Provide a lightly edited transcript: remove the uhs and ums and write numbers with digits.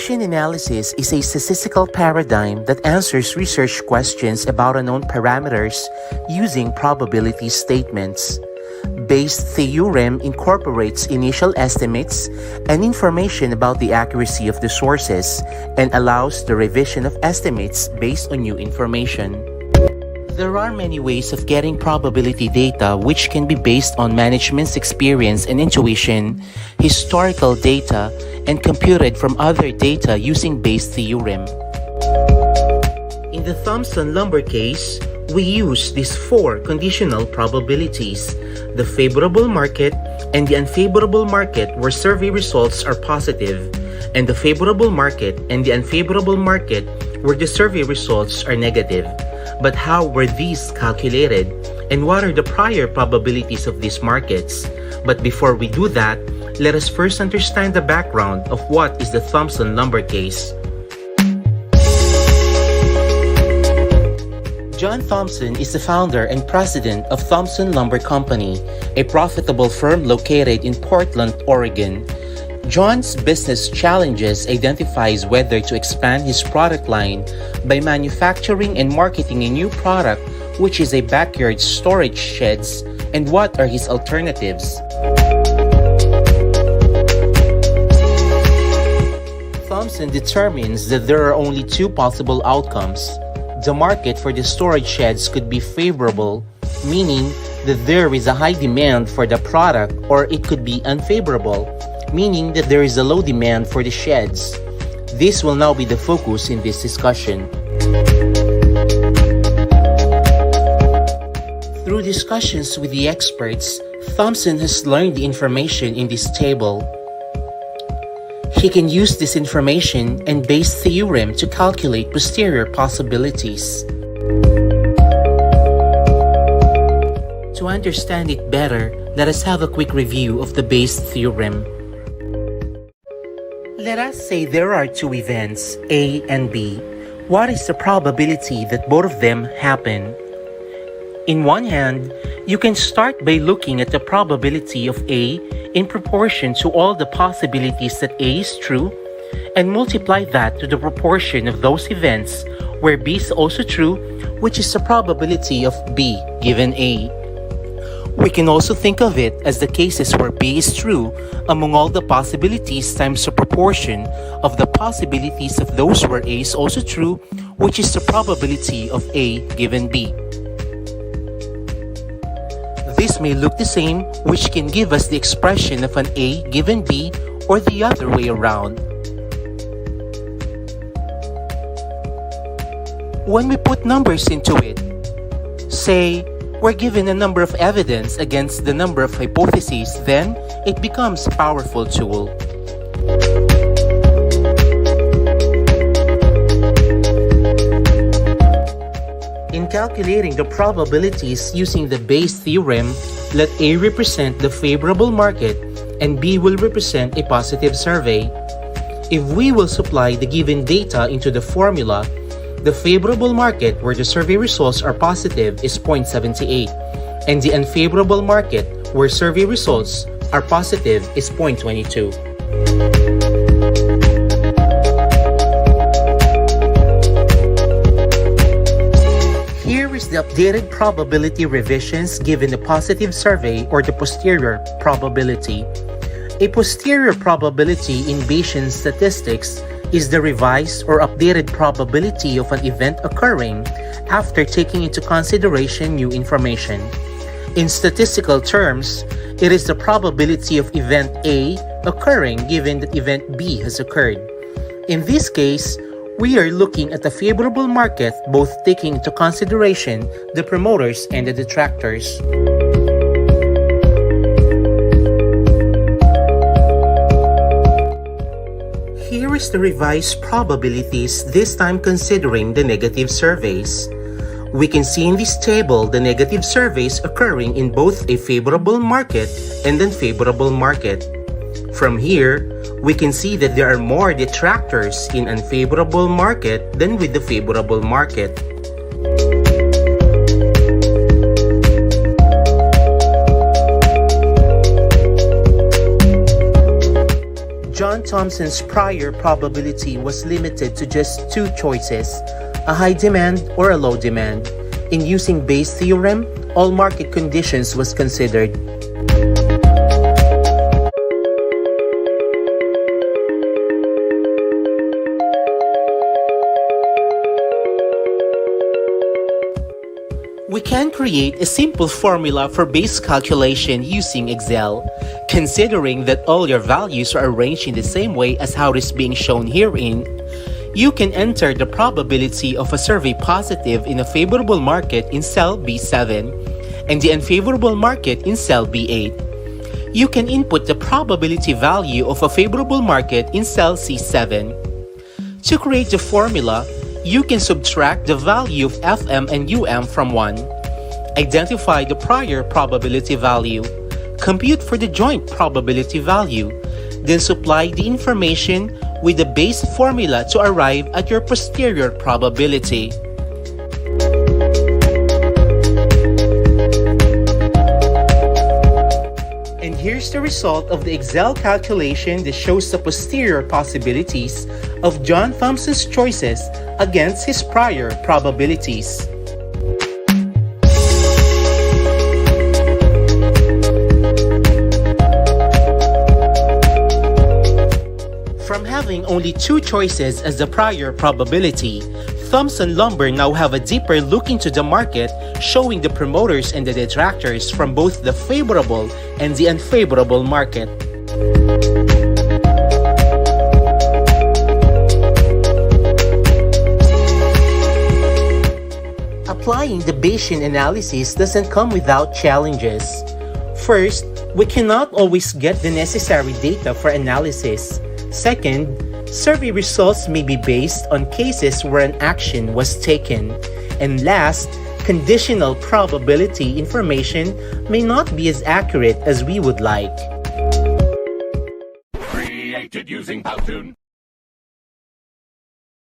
Bayesian analysis is a statistical paradigm that answers research questions about unknown parameters using probability statements. Bayes' theorem incorporates initial estimates and information about the accuracy of the sources and allows the revision of estimates based on new information. There are many ways of getting probability data which can be based on management's experience and intuition, historical data, and computed from other data using Bayes' theorem. In the Thompson Lumber case, we use these four conditional probabilities: the favorable market and the unfavorable market where survey results are positive, and the favorable market and the unfavorable market where the survey results are negative. But how were these calculated, and what are the prior probabilities of these markets? But before we do that, let us first understand the background of what is the Thompson Lumber case. John Thompson is the founder and president of Thompson Lumber Company, a profitable firm located in Portland, Oregon. John's business challenges identifies whether to expand his product line by manufacturing and marketing a new product, which is a backyard storage sheds, and what are his alternatives. Thompson determines that there are only two possible outcomes. The market for the storage sheds could be favorable, meaning that there is a high demand for the product, or it could be unfavorable, meaning that there is a low demand for the sheds. This will now be the focus in this discussion. Through discussions with the experts, Thompson has learned the information in this table. He can use this information and Bayes' theorem to calculate posterior possibilities. To understand it better, let us have a quick review of the Bayes' theorem. Let us say there are two events, A and B. What is the probability that both of them happen? In one hand, you can start by looking at the probability of A in proportion to all the possibilities that A is true, and multiply that to the proportion of those events where B is also true, which is the probability of B given A. We can also think of it as the cases where B is true among all the possibilities times the proportion of the possibilities of those where A is also true, which is the probability of A given B. This may look the same, which can give us the expression of an A given B, or the other way around. When we put numbers into it, say, we're given a number of evidence against the number of hypotheses, then it becomes a powerful tool. In calculating the probabilities using the Bayes' theorem, let A represent the favorable market and B will represent a positive survey. If we will supply the given data into the formula, the favorable market where the survey results are positive is 0.78, and the unfavorable market where survey results are positive is 0.22. Here is the updated probability revisions given the positive survey or the posterior probability. A posterior probability in Bayesian statistics is the revised or updated probability of an event occurring after taking into consideration new information. In statistical terms, it is the probability of event A occurring given that event B has occurred. In this case, we are looking at a favorable market, both taking into consideration the promoters and the detractors. Here is the revised probabilities, this time considering the negative surveys. We can see in this table the negative surveys occurring in both a favorable market and unfavorable market. From here, we can see that there are more detractors in unfavorable market than with the favorable market. John Thompson's prior probability was limited to just two choices, a high demand or a low demand. In using Bayes' theorem, all market conditions was considered. We can create a simple formula for Bayes calculation using Excel. Considering that all your values are arranged in the same way as how it is being shown herein, you can enter the probability of a survey positive in a favorable market in cell B7 and the unfavorable market in cell B8. You can input the probability value of a favorable market in cell C7. To create the formula, you can subtract the value of Fm and Um from 1. Identify the prior probability value. Compute for the joint probability value. Then supply the information with the Bayes formula to arrive at your posterior probability. And here's the result of the Excel calculation that shows the posterior possibilities of John Thompson's choices against his prior probabilities. From having only two choices as the prior probability, Thompson Lumber now have a deeper look into the market, showing the promoters and the detractors from both the favorable and the unfavorable market. Applying the Bayesian analysis doesn't come without challenges. First, we cannot always get the necessary data for analysis. Second, survey results may be based on cases where an action was taken. And last, conditional probability information may not be as accurate as we would like. Created using Powtoon.